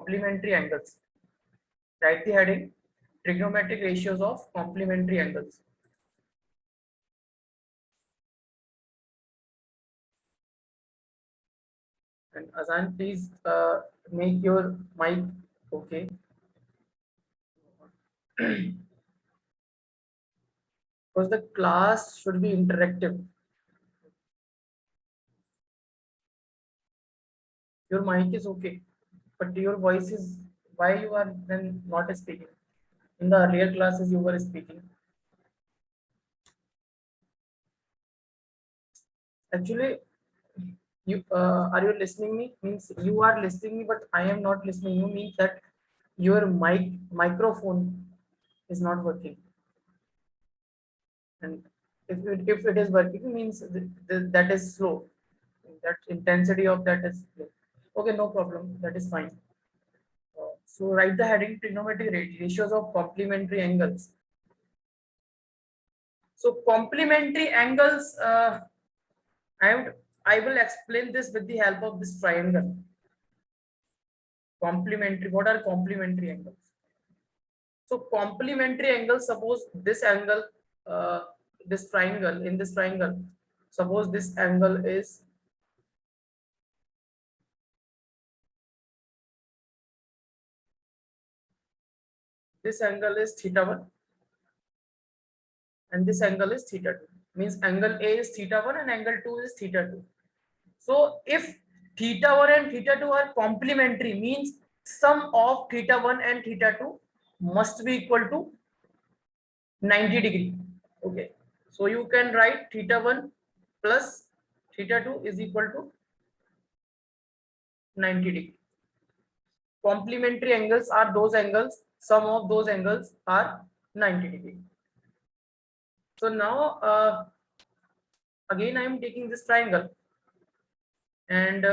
complementary angles. Write the heading, trigonometric ratios of complementary angles. And Azaan, please make your mic okay. Because the class should be interactive. Your mic is okay, but your voice is, why you are then not speaking? In the earlier classes you were speaking. Actually, you are you listening me? Means you are listening me, but I am not listening you. Means that your microphone is not working, and if it is working means that is slow. That intensity of that is slow. Okay, no problem. That is fine. So write the heading trigonometric ratios of complementary angles. So complementary angles, I will explain this with the help of this triangle. Complementary. What are complementary angles? So complementary angles. Suppose this angle, this triangle. In this triangle, suppose this angle is theta 1, and this angle is theta 2. Means angle A is theta 1 and angle 2 is theta 2. So if theta 1 and theta 2 are complementary, means sum of theta 1 and theta 2 must be equal to 90 degree. Okay, so you can write theta 1 plus theta 2 is equal to 90 degree. Complementary angles are those angles, sum of those angles are 90 degree. So now again I am taking this triangle, and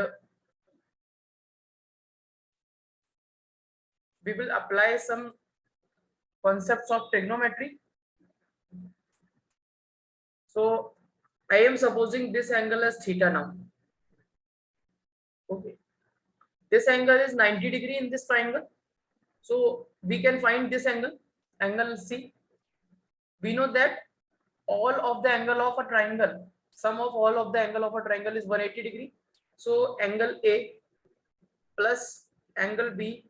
we will apply some concepts of trigonometry. So I am supposing this angle as theta now. Okay, this angle is 90 degree in this triangle. So we can find this angle C. We know that all of the angle of a triangle, sum of all of the angle of a triangle is 180 degree. So angle A plus angle B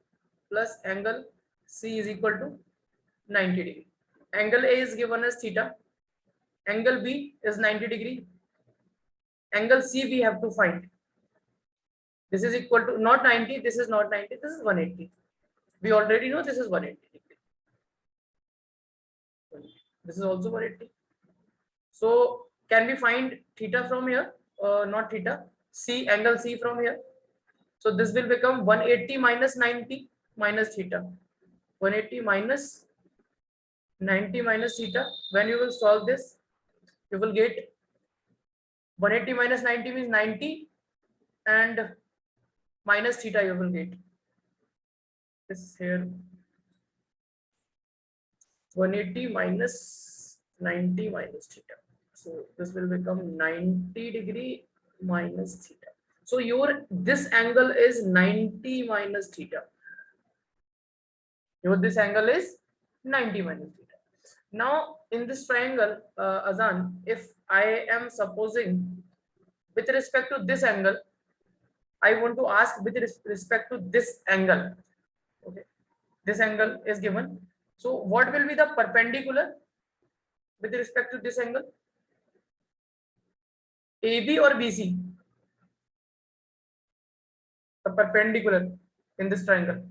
plus angle C is equal to 90 degree. Angle A is given as theta. Angle B is 90 degree. Angle C we have to find. This is equal to not 90. This is not 90. This is 180. We already know this is 180 degree. This is also 180. So can we find theta from here? Not theta. C, angle C from here. So this will become 180 minus 90 minus theta. 180 minus 90 minus theta. When you will solve this, you will get 180 minus 90 means 90, and minus theta you will get this here. 180 minus 90 minus theta. So this will become 90 degree minus theta. So this angle is 90 minus theta. This angle is 90 minus theta. Now in this triangle, Azaan, if I am supposing with respect to this angle, I want to ask with respect to this angle. Okay, this angle is given. So what will be the perpendicular with respect to this angle? AB or BC? The perpendicular in this triangle.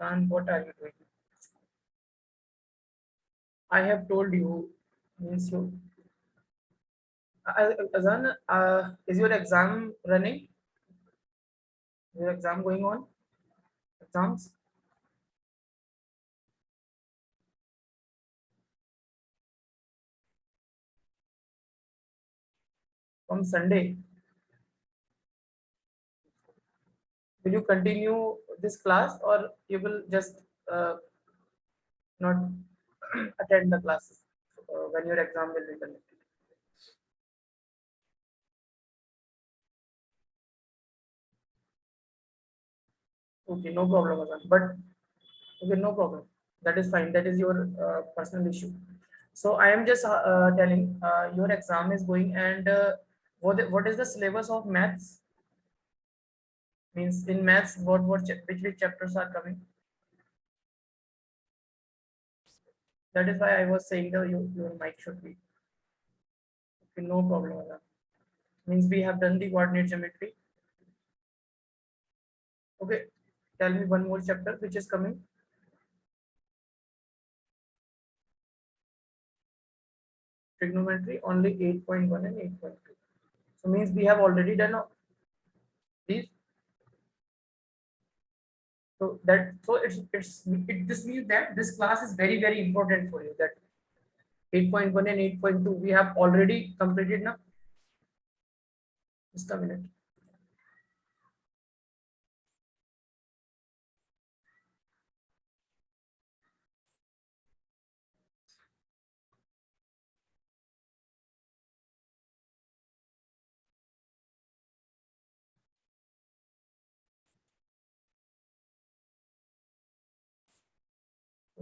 And what are you doing? I have told you, means you. Azaan, is your exam running? Your exam going on? Exams? From Sunday. Will you continue this class, or you will just not attend the classes? when your exam will be conducted. Okay, no problem, Azaan. But okay, no problem. That is fine. That is your personal issue. So I am just telling your exam is going, and what is the syllabus of maths? Means in maths, which chapters are coming? That is why I was saying that your mic should be. Okay, no problem, Azaan. Means we have done the coordinate geometry. Okay, tell me one more chapter which is coming. Trigonometry only 8.1 and 8.2. So means we have already done these. So this means that this class is very important for you. That 8.1 and 8.2 we have already completed now. Just a minute.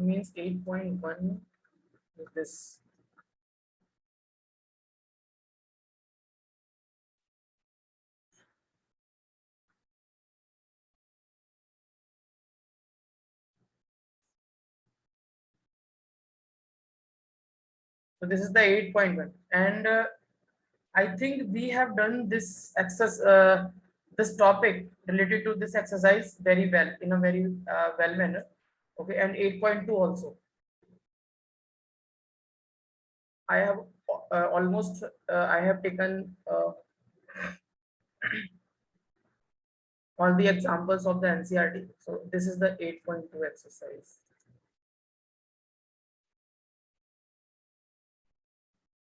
It means 8.1 is this. So this is the 8.1, and I think we have done this topic related to this exercise very well in a very well manner. Okay, and 8.2 also. I have almost I have taken all the examples of the NCRT. So this is the 8.2 exercise.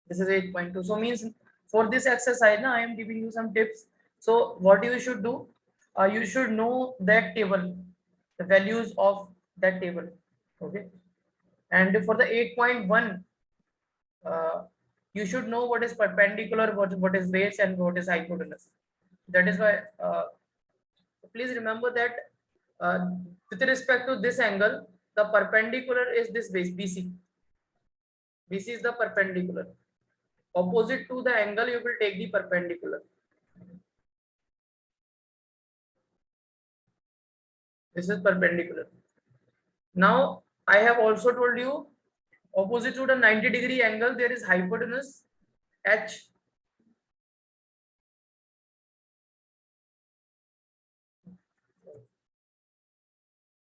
This is 8.2. So means for this exercise, now I am giving you some tips. So what you should do, you should know that table, the values of that table. Okay. And for the 8.1, you should know what is perpendicular, what is base, and what is hypotenuse. That is why please remember that uh, with respect to this angle, the perpendicular is this base BC. BC is the perpendicular. Opposite to the angle, you will take the perpendicular. This is perpendicular. Now, I have also told you opposite to the 90-degree angle, there is hypotenuse H.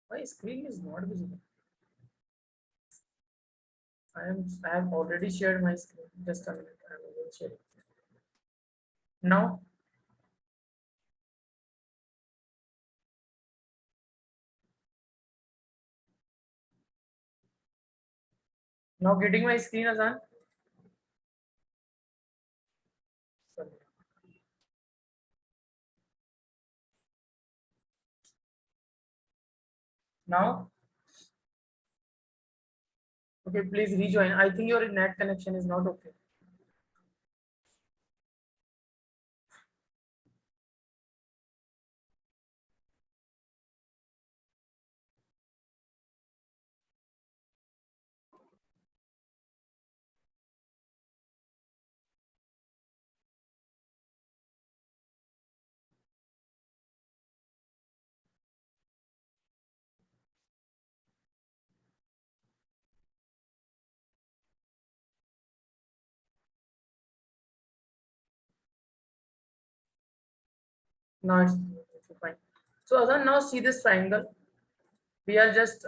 My screen is not visible. I have already shared my screen. Just a minute. I will share it. Now, getting my screen, Azaan. Sorry. Now, okay, please rejoin. I think your net connection is not okay. Now it's fine. So Azaan, now see this triangle. We are just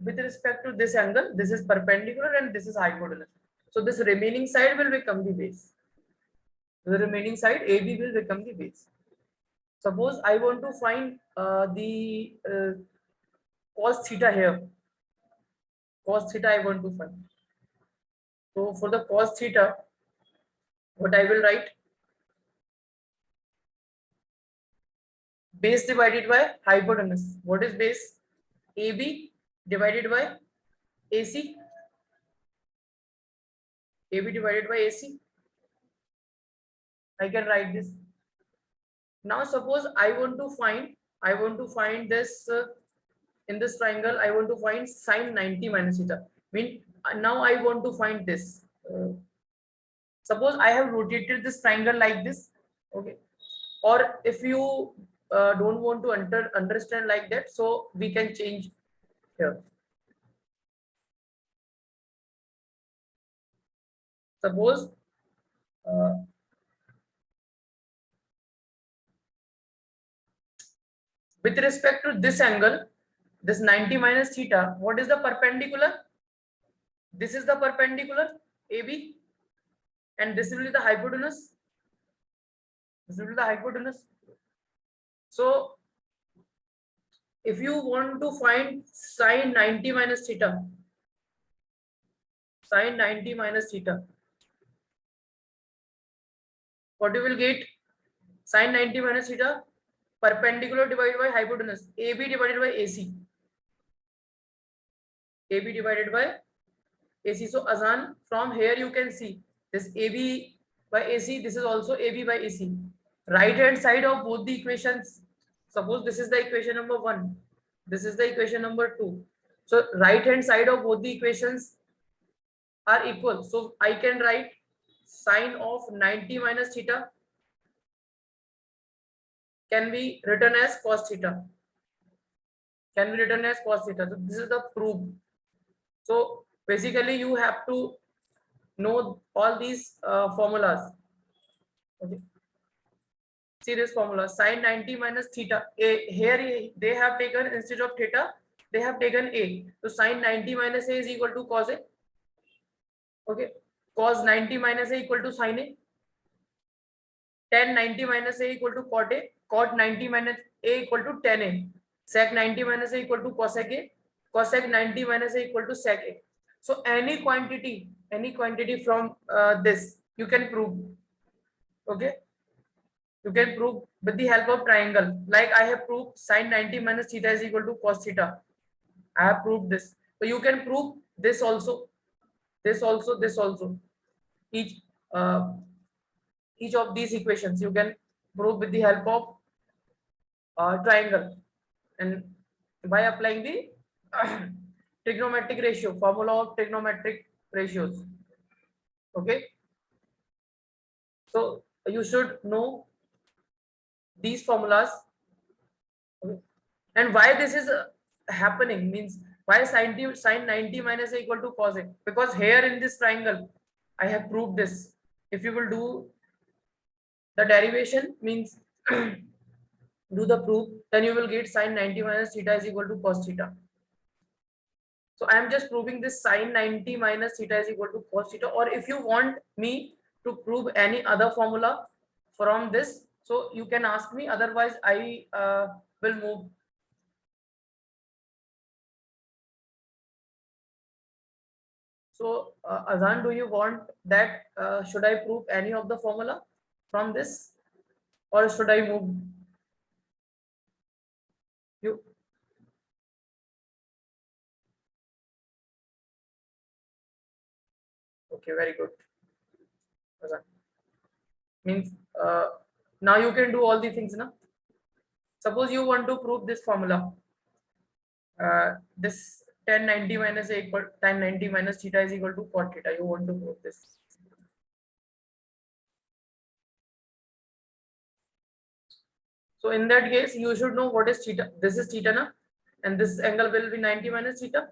with respect to this angle, this is perpendicular and this is hypotenuse. So this remaining side will become the base. The remaining side AB will become the base. Suppose I want to find the cos theta here. Cos theta I want to find. So for the cos theta, what I will write? Base divided by hypotenuse. What is base? AB divided by AC. AB divided by AC. I can write this. Now suppose I want to find this in this triangle. I want to find sine 90 minus theta. Mean now I want to find this. Suppose I have rotated this triangle like this. Okay. Or if you don't want to understand like that, so we can change here. Suppose uh, with respect to this angle, this 90 minus theta, what is the perpendicular? This is the perpendicular AB, and this will be the hypotenuse. This will be the hypotenuse. So if you want to find sine 90 minus theta, sine 90 minus theta, what you will get? Sine 90 minus theta, perpendicular divided by hypotenuse, AB divided by AC. AB divided by AC. So Azaan, from here you can see this AB by AC, this is also AB by AC. Right hand side of both the equations, suppose this is the equation number 1, this is the equation number 2. So right hand side of both the equations are equal. So I can write sine of 90 minus theta can be written as cos theta. Can be written as cos theta. So this is the proof. So basically you have to know all these formulas. Okay. See this formula, sine 90 minus theta. Here they have taken, instead of theta, they have taken A. So sine 90 minus A is equal to cos A. Okay. Cos 90 minus A equal to sine A. Tan 90 minus A equal to cot A. Cot 90 minus A equal to tan A. Sec 90 minus A equal to cosec A. Cosec 90 minus A equal to sec A. So any quantity from this you can prove. Okay. You can prove with the help of triangle. Like I have proved sine 90 minus theta is equal to cos theta. I have proved this. So you can prove this also, this also, this also. Each uh, each of these equations you can prove with the help of triangle, and by applying the trigonometric ratio, formula of trigonometric ratios. Okay. So you should know these formulas. Okay. And why this is happening means, why sine 90 minus A equal to cos A? Because here in this triangle I have proved this. If you will do the derivation, means do the proof, then you will get sine 90 minus theta is equal to cos theta. So I am just proving this sine 90 minus theta is equal to cos theta. Or if you want me to prove any other formula from this, so you can ask me, otherwise I will move. So Azaan, do you want that should I prove any of the formula from this, or should I move? You okay? Very good, Azaan. Means now you can do all the things now. Suppose you want to prove this formula, this tan 90 minus A equal tan 90 minus theta is equal to cot theta. You want to prove this. So in that case, you should know what is theta. This is theta na, and this angle will be 90 minus theta.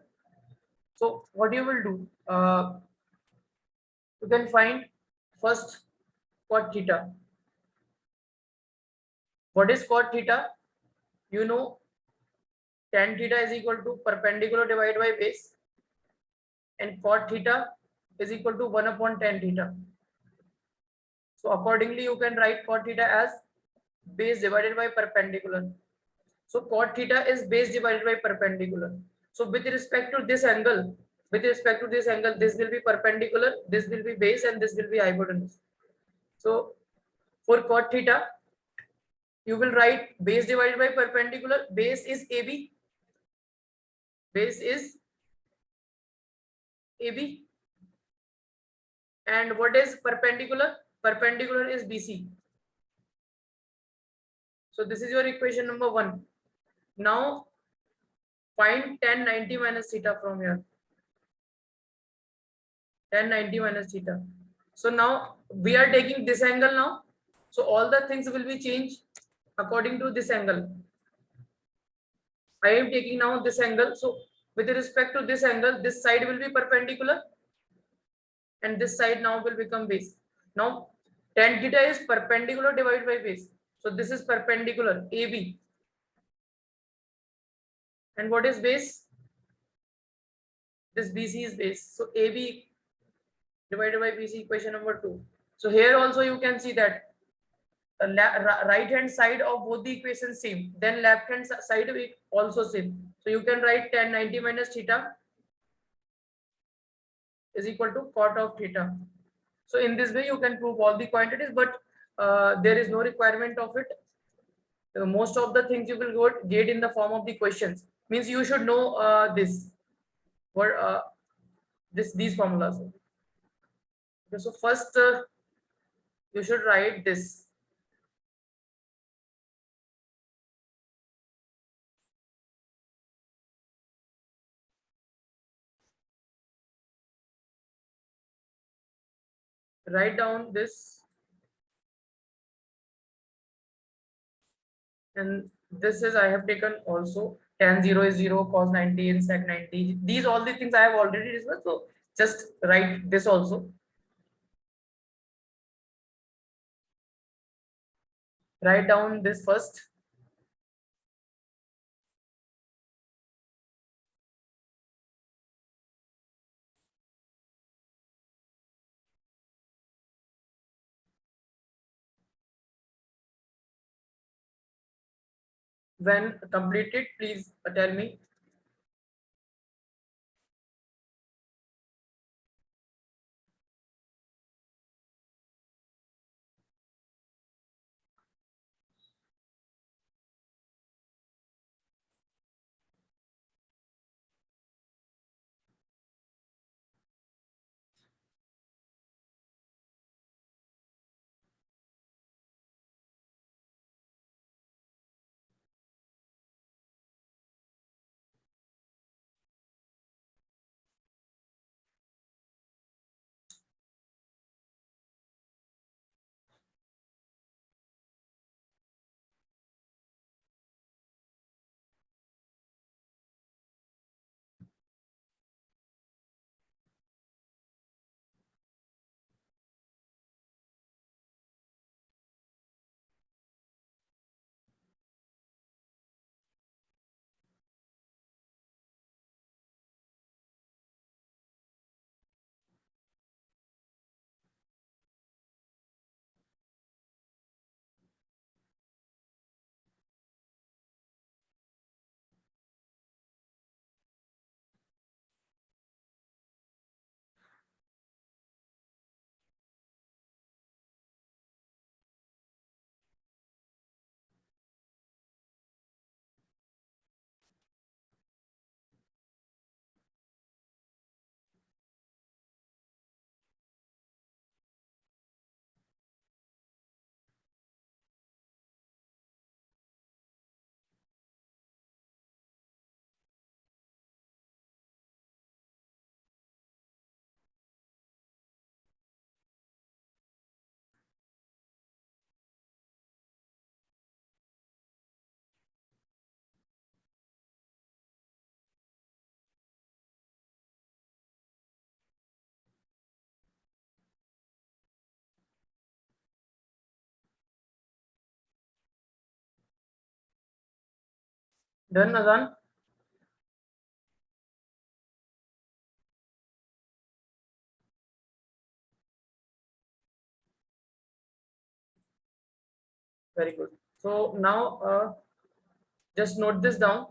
So what you will do, you can find first cot theta. What is cot theta? You know, tan theta is equal to perpendicular divided by base, and cot theta is equal to 1 upon tan theta. So accordingly, you can write cot theta as base divided by perpendicular. So cot theta is base divided by perpendicular. So with respect to this angle, this will be perpendicular, this will be base, and this will be hypotenuse. So for cot theta, you will write base divided by perpendicular. Base is AB. Base is AB, And what is perpendicular? Perpendicular is BC. So this is your equation number 1. Now find tan 90 minus theta from here. Tan 90 minus theta. So now we are taking this angle now. So all the things will be changed according to this angle. I am taking now this angle. So with respect to this angle, this side will be perpendicular and this side now will become base. Now tan theta is perpendicular divided by base. So this is perpendicular AB. And what is base? This BC is base. So AB divided by BC, equation number 2. So here also you can see that right hand side of both the equations same, then left hand side also same. So you can write tan 90 minus theta is equal to cot of theta. So in this way you can prove all the quantities, but there is no requirement of it. Most of the things you will get in the form of the questions. Means you should know this what these formulas. Okay, so first you should write this. Write down this, and this is I have taken also tan 0 is 0, cos 90 and sec 90. These all the things I have already discussed. So just write this also. Write down this first. When completed, please tell me. Done, Azaan? Very good. So now just note this down.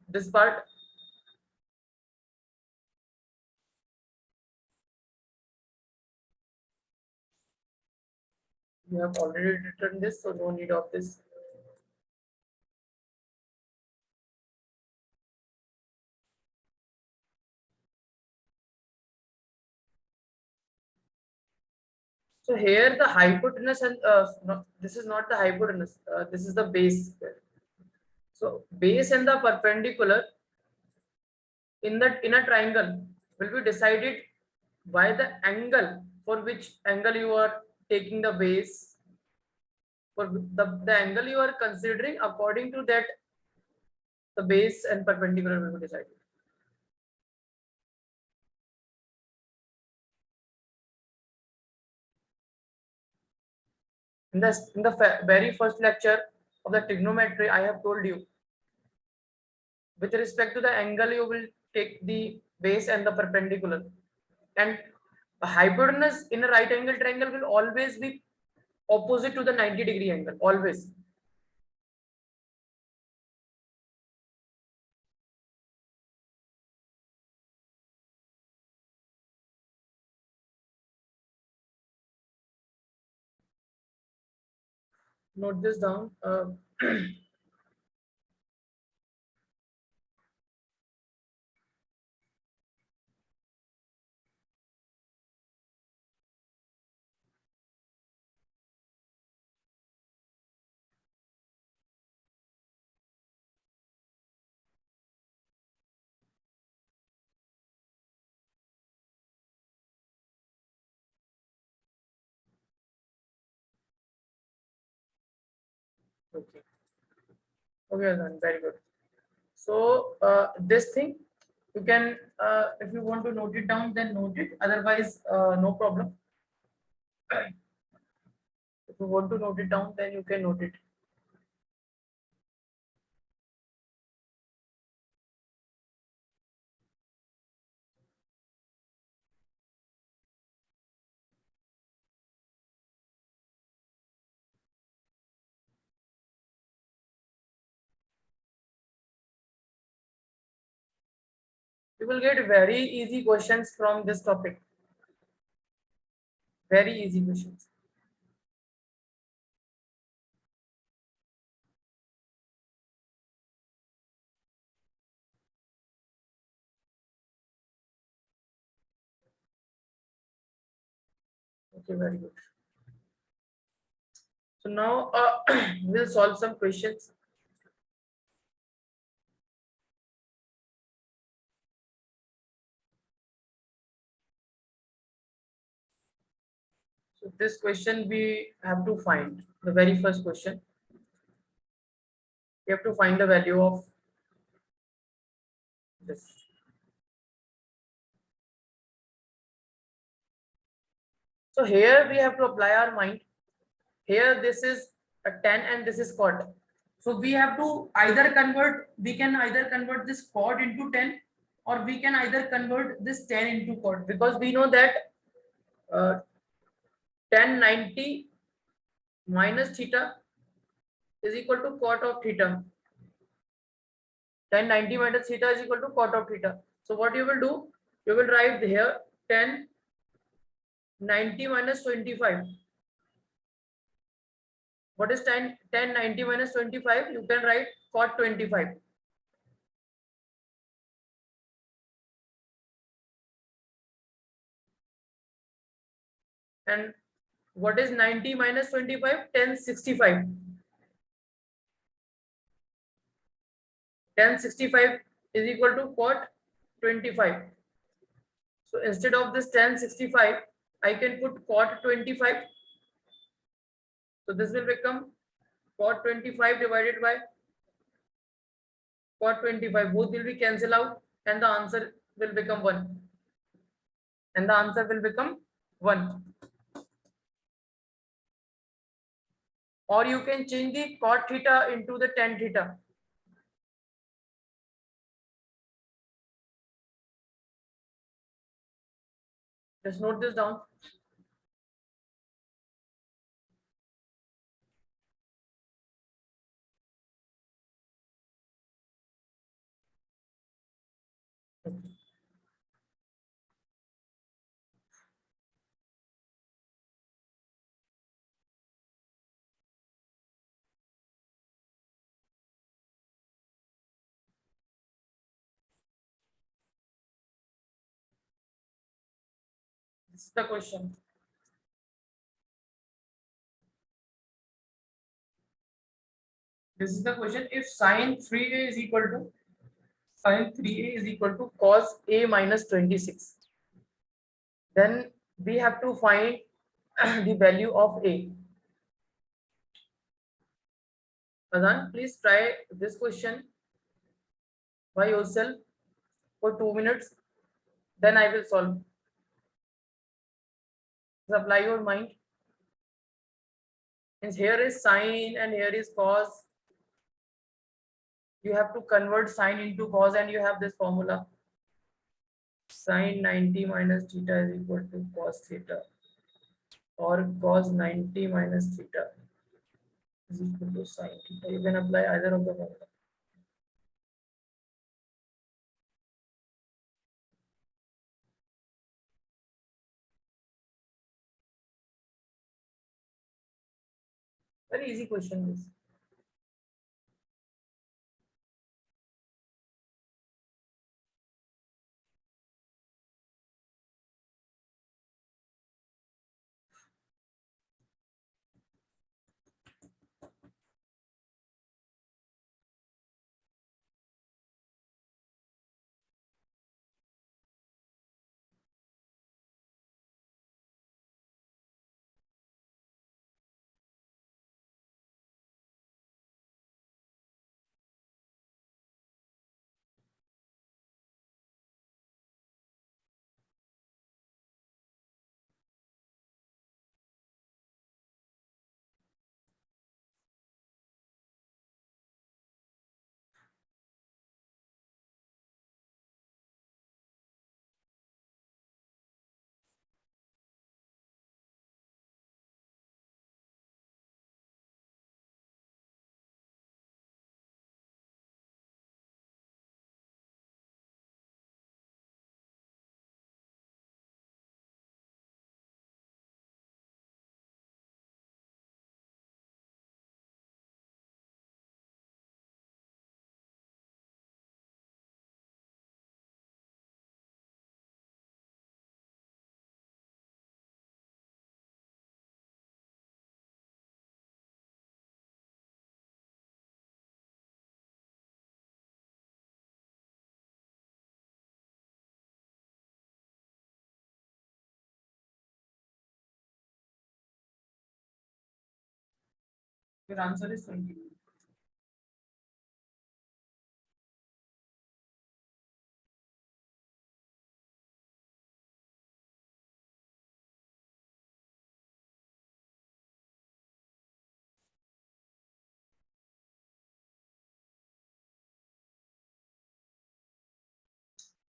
This part you have already written this, so no need of this. So here the hypotenuse and no, this is not the hypotenuse. This is the base. So base and the perpendicular in a triangle will be decided by the angle, for which angle you are taking the base, for the angle you are considering. According to that, the base and perpendicular will be decided. In the very first lecture of the trigonometry, I have told you, with respect to the angle, you will take the base and the perpendicular. And a hypotenuse in a right angle triangle will always be opposite to the 90-degree angle, always. Note this down. Okay, okay, then very good. So this thing you can, if you want to note it down, then note it. Otherwise, no problem. If you want to note it down, then you can note it. You will get very easy questions from this topic. Very easy questions. Okay, very good. So now we'll solve some questions. So this question we have to find the very first question. We have to find the value of this. So here we have to apply our mind. Here this is a 10 and this is chord. So we have to either convert, we can either convert this chord into 10, or we can either convert this 10 into chord, because we know that 1090 minus theta is equal to cot of theta. 1090 minus theta is equal to cot of theta. So what you will do, you will write here 1090 minus 25. What is 1090 minus 25? You can write cot 25. And what is 90 minus 25? 1065. 1065 is equal to cot 25. So instead of this 1065, I can put cot 25. So this will become cot 25 divided by cot 25. Both will be cancelled out and the answer will become 1. And the answer will become 1. Or you can change the cot theta into the tan theta. Just note this down. This is the question. This is the question. If sine 3a is equal to cos a minus 26, then we have to find the value of a. Azaan, please try this question by yourself for 2 minutes. Then I will solve. Apply your mind. Means here is sine and here is cos. You have to convert sine into cos, and you have this formula. Sine 90 minus theta is equal to cos theta, or cos 90 minus theta is equal to sine theta. You can apply either of the formula. Very easy question this. Your answer is 20.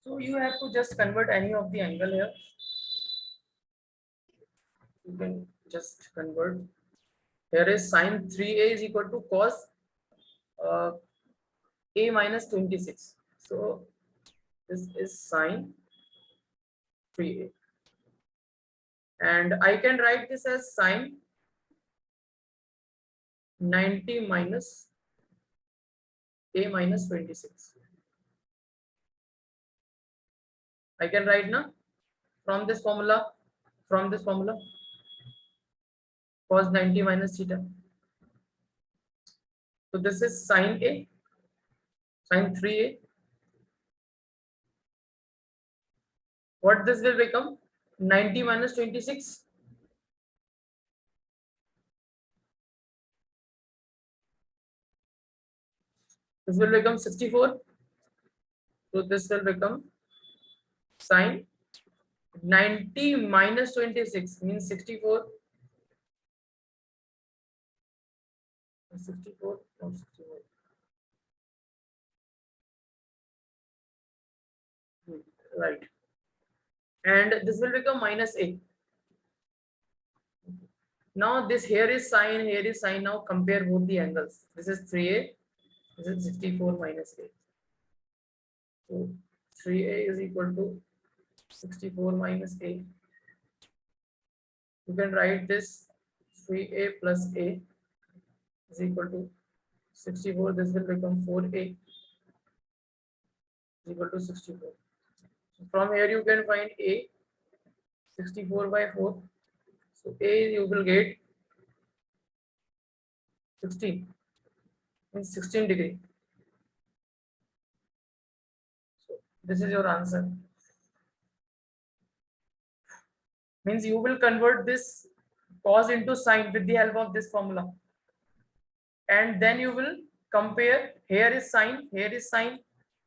So you have to just convert any of the angle here. You can just convert. Here is sine 3a is equal to cos uh, a minus 26. So this is sine 3a. And I can write this as sine 90 minus a minus 26. I can write now from this formula, cos 90 minus theta. So this is sine a, sine 3a. What this will become? 90 minus 26. This will become 64. So this will become sine 90 minus 26 means 64. 64, no, 64. Right. And this will become minus a. Now this here is sine, here is sine. Now compare both the angles. This is 3a, this is 64 minus a. So 3a is equal to 64 minus a. You can write this 3a plus a is equal to 64. This will become 4a is equal to 64. So from here you can find a 64 by 4. So a you will get 16. means 16 degree. So this is your answer. Means you will convert this cos into sine with the help of this formula, and then you will compare. Here is sine, here is sine,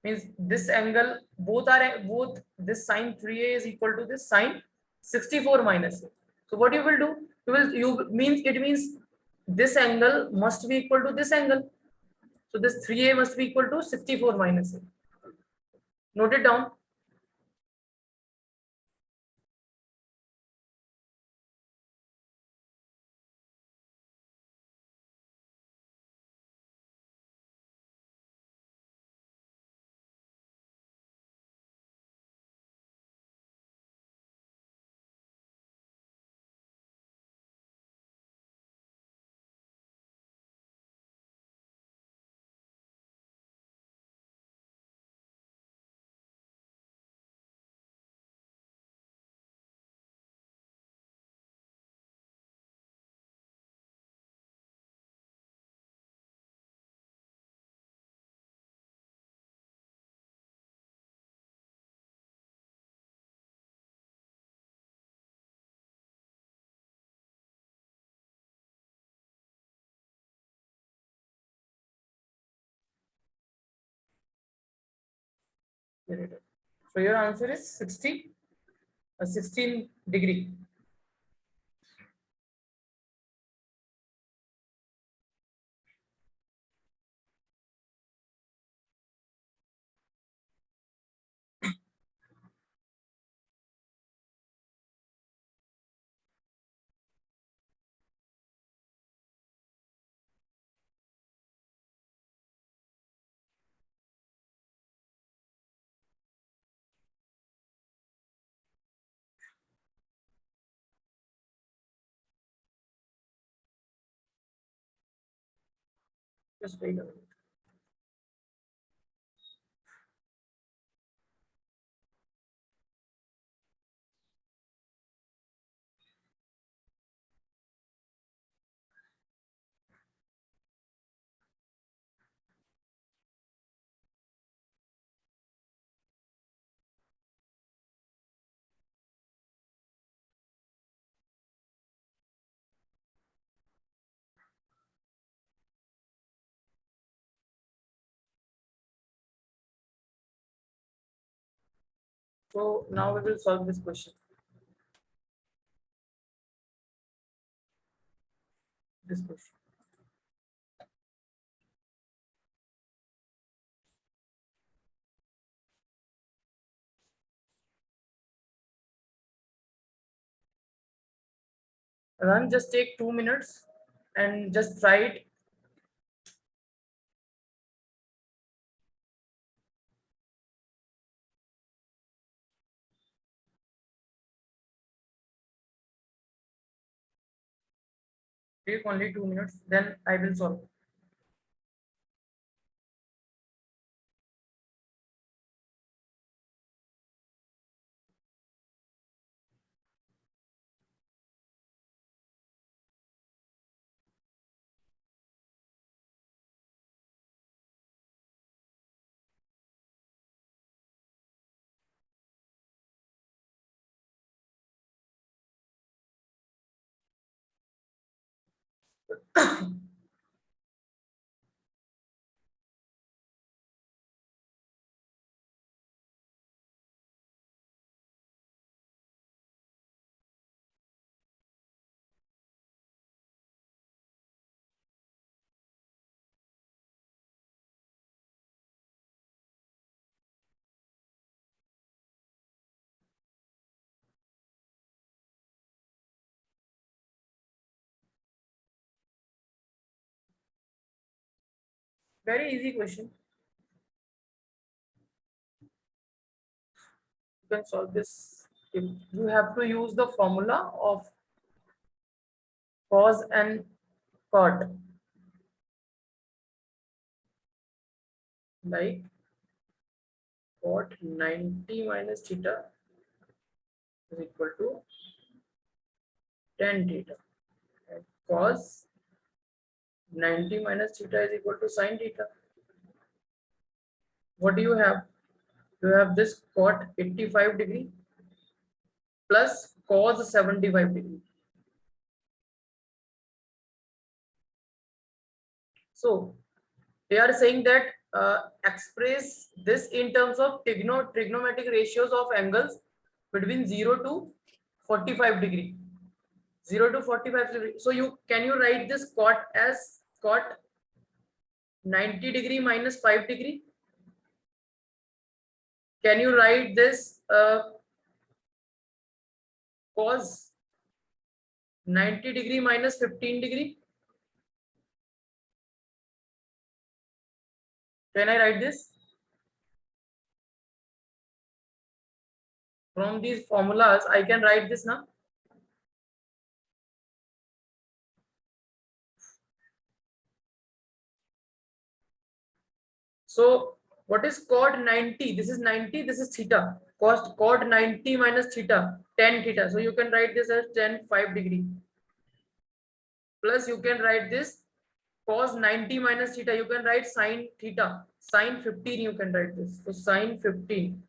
means this angle, both this sine 3a is equal to this sine 64 minus a. So what you will do, it means this angle must be equal to this angle. So this 3a must be equal to 64 minus a. Note it down. Here it is. So your answer is 16 degree. Just wait a minute. So now we will solve this question. This question. Run, just take 2 minutes and just try it. Take only 2 minutes, then I will solve. Very easy question. You can solve this. You have to use the formula of cos and cot. Like cot 90 minus theta is equal to tan theta. And cos 90 minus theta is equal to sin theta. What do you have? You have this cot 85 degree plus cos 75 degree. So they are saying that express this in terms of trigonometric ratios of angles between 0 to 45 degree. 0 to 45 degree. So you write this cot as cot 90 degree minus 5 degree? Can you write this cos 90 degree minus 15 degree? Can I write this? From these formulas, I can write this now. So what is cot 90? This is 90, this is theta. Cot 90 minus theta, tan theta. So you can write this as tan 5 degree. Plus you can write this cos 90 minus theta. You can write sin theta. Sin 15 you can write this. So sin 15.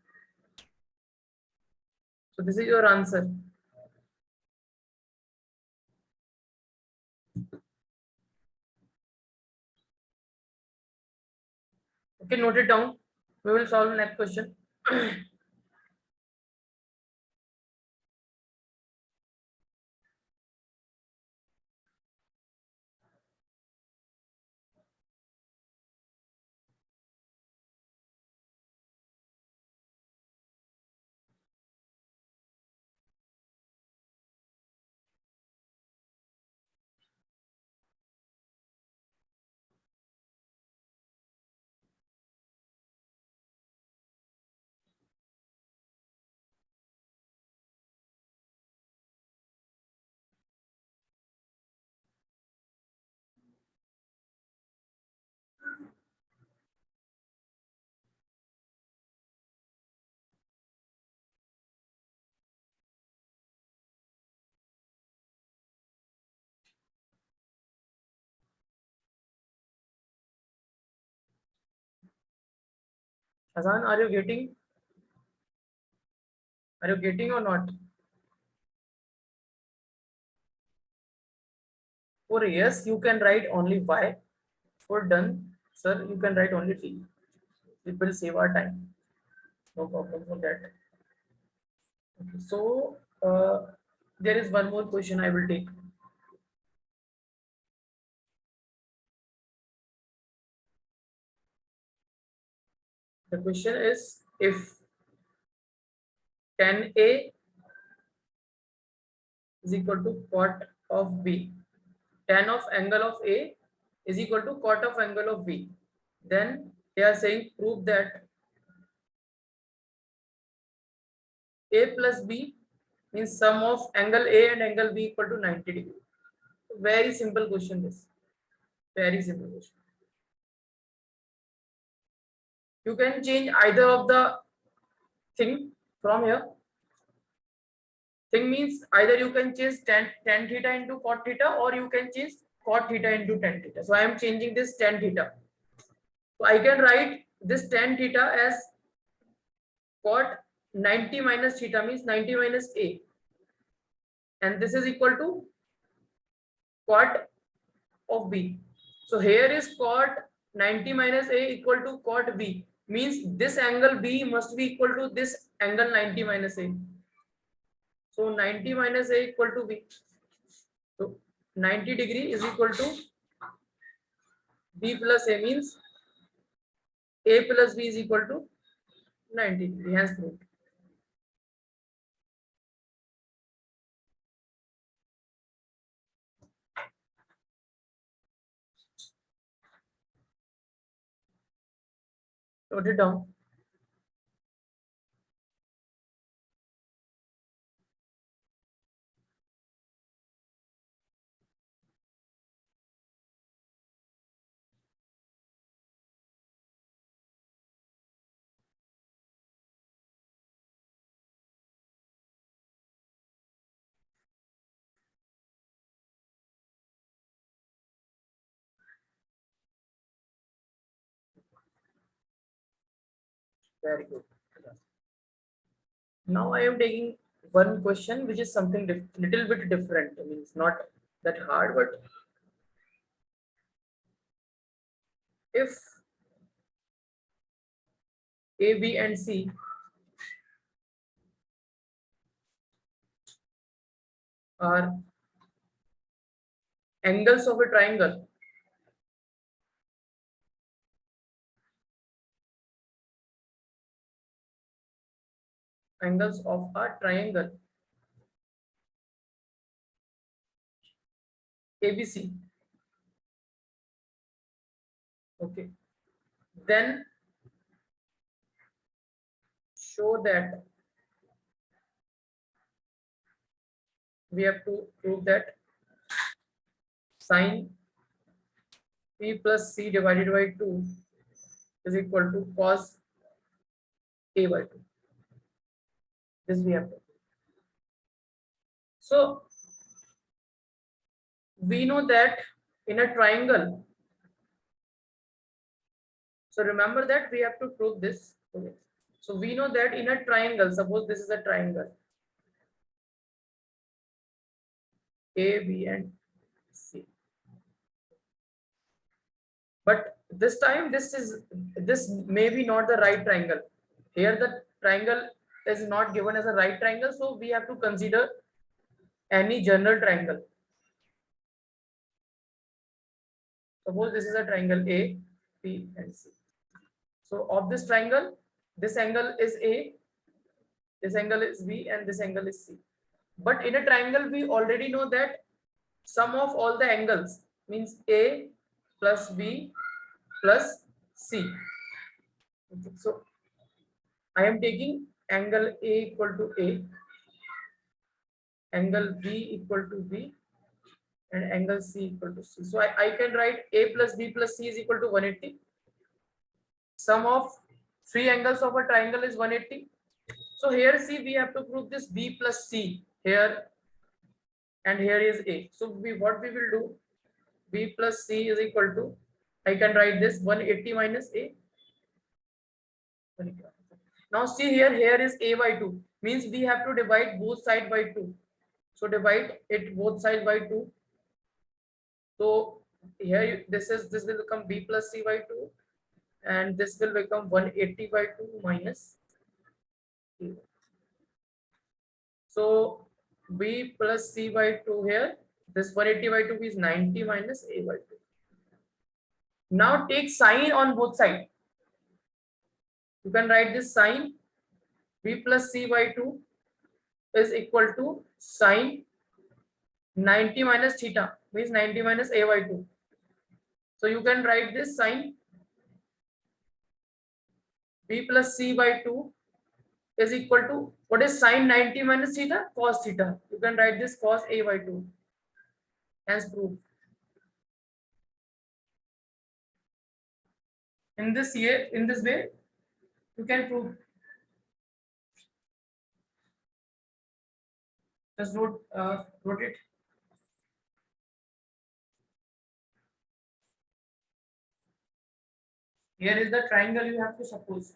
So this is your answer. Okay, note it down. We will solve the next question. Azaan, are you getting? Are you getting or not? For yes, you can write only Y. For done, sir, you can write only T. It will save our time. No problem for that. Okay, so there is one more question I will take. The question is if tan A is equal to cot of B, tan of angle of A is equal to cot of angle of B, then they are saying prove that A plus B means sum of angle A and angle B equal to 90 degree. Very simple question this. Very simple question. You can change either of the thing from here. Thing means either you can change tan theta into cot theta or you can change cot theta into tan theta. So I am changing this tan theta. So I can write this tan theta as cot 90 minus theta means 90 minus A. And this is equal to cot of B. So here is cot 90 minus A equal to cot B. Means this angle B must be equal to this angle 90 minus A. So 90 minus A equal to B. So 90 degree is equal to B plus A means A plus B is equal to 90 degree. Hence proved. Note it down. Very good. Now I am taking one question which is something little bit different. I mean, it's not that hard, but if A, B, and C are angles of a triangle, angles of a triangle ABC, okay, then show that we have to prove that sine P plus C divided by 2 is equal to cos A by 2. This we have to. So we know that in a triangle, so remember that we have to prove this. Okay. So we know that in a triangle, suppose this is a triangle A, B, and C. But this time this may be not the right triangle. Here the triangle is not given as a right triangle, so we have to consider any general triangle. Suppose this is a triangle A, B, and C. So of this triangle, this angle is A, this angle is B, and this angle is C. But in a triangle, we already know that sum of all the angles means A plus B plus C. Okay, so I am taking angle A equal to A, angle B equal to B, and angle C equal to C. So I can write A plus B plus C is equal to 180. Sum of three angles of a triangle is 180. So here see we have to prove this B plus C here, and here is A. So what we will do, B plus C is equal to, I can write this 180 minus A. Now see here is A by 2, means we have to divide both sides by 2. So divide it both sides by 2. So here this will become B plus C by 2, and this will become 180 by 2 minus A. So B plus C by 2 here, this 180 by 2 is 90 minus A by 2. Now take sine on both sides. You can write this sine B plus C by 2 is equal to sine 90 minus theta, means 90 minus A by 2. So you can write this sine B plus C by 2 is equal to, what is sine 90 minus theta? Cos theta. You can write this cos A by 2. Hence proof. In this way, you can prove. Just wrote it. Here is the triangle you have to suppose.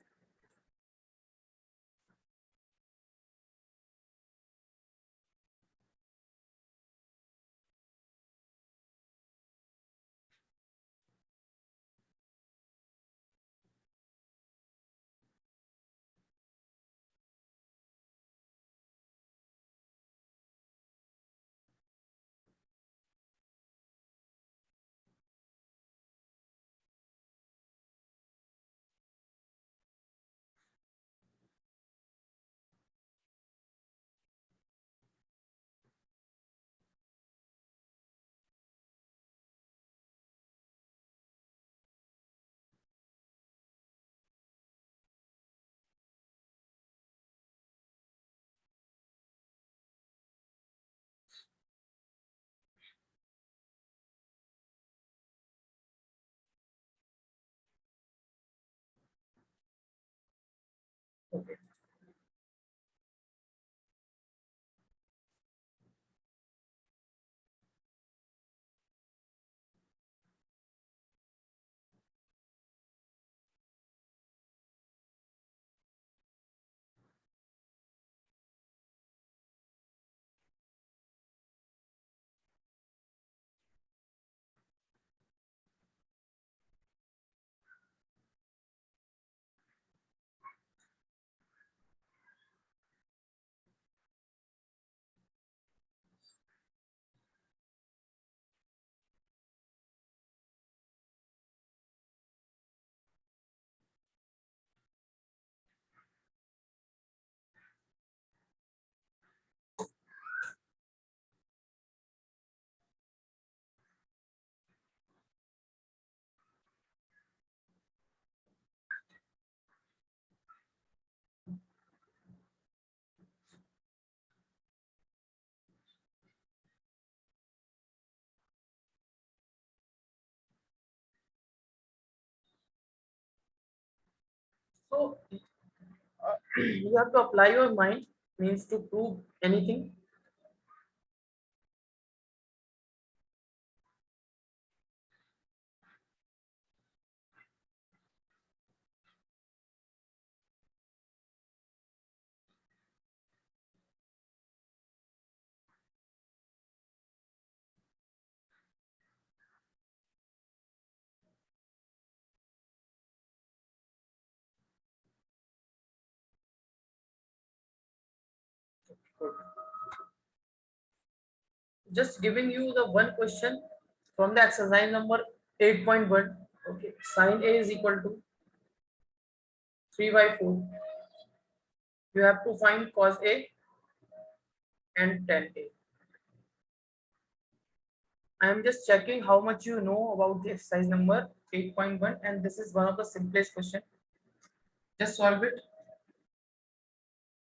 So you have to apply your mind, means to prove anything. Good. Just giving you the one question from the exercise number 8.1. Okay, sine A is equal to 3 by 4. You have to find cos A and tan A. I am just checking how much you know about the exercise number 8.1, and this is one of the simplest question. Just solve it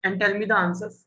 and tell me the answers.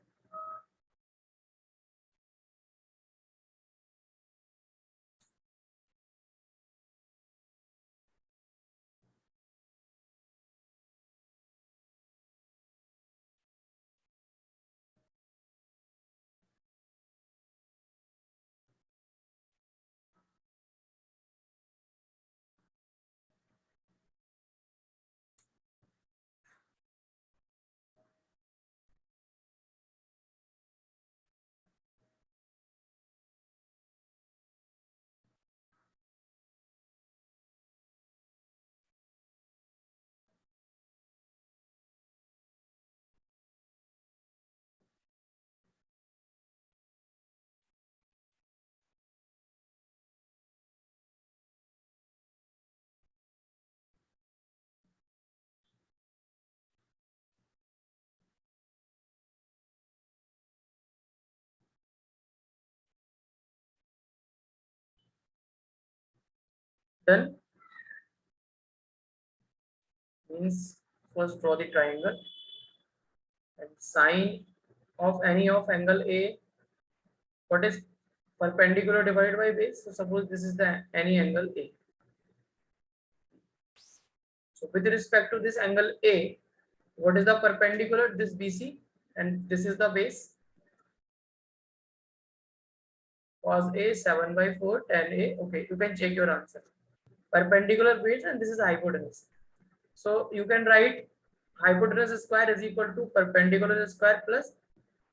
Then means first draw the triangle and sine of any of angle A. What is perpendicular divided by base? So suppose this is the any angle A. So with respect to this angle A, what is the perpendicular? This BC, and this is the base. Cos A 7 by 4 tan A. Okay, you can check your answer. Perpendicular base, and this is hypotenuse. So you can write hypotenuse square is equal to perpendicular square plus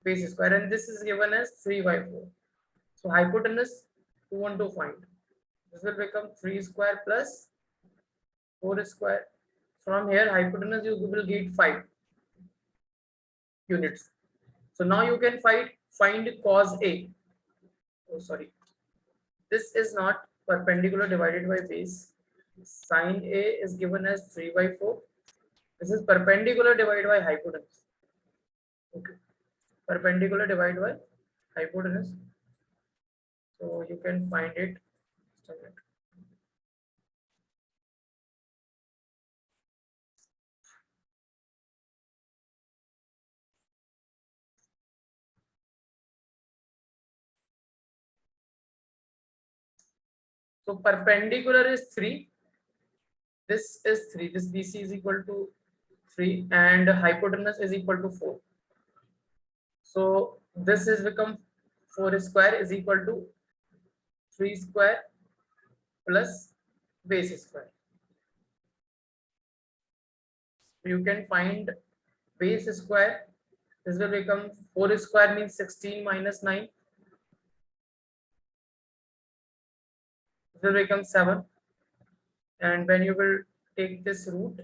base square, and this is given as 3 by 4. So hypotenuse you want to find. This will become 3 square plus 4 square. From here hypotenuse you will get 5 units. So now you can find cos A. Oh sorry, this is not perpendicular divided by base. Sine A is given as 3 by 4. This is perpendicular divided by hypotenuse. Okay, perpendicular divided by hypotenuse. So you can find it. So perpendicular is 3. This is 3. This BC is equal to 3, and hypotenuse is equal to 4. So this is become 4 square is equal to 3 square plus base square. You can find base square. This will become 4 square means 16 minus 9. This will become 7. And when you will take this root,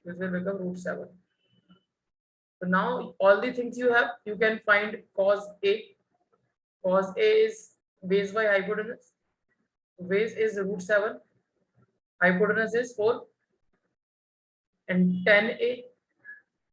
this will become root 7. So now all the things you have, you can find cos A. Cos A is base by hypotenuse. Base is root 7. Hypotenuse is 4. And tan A.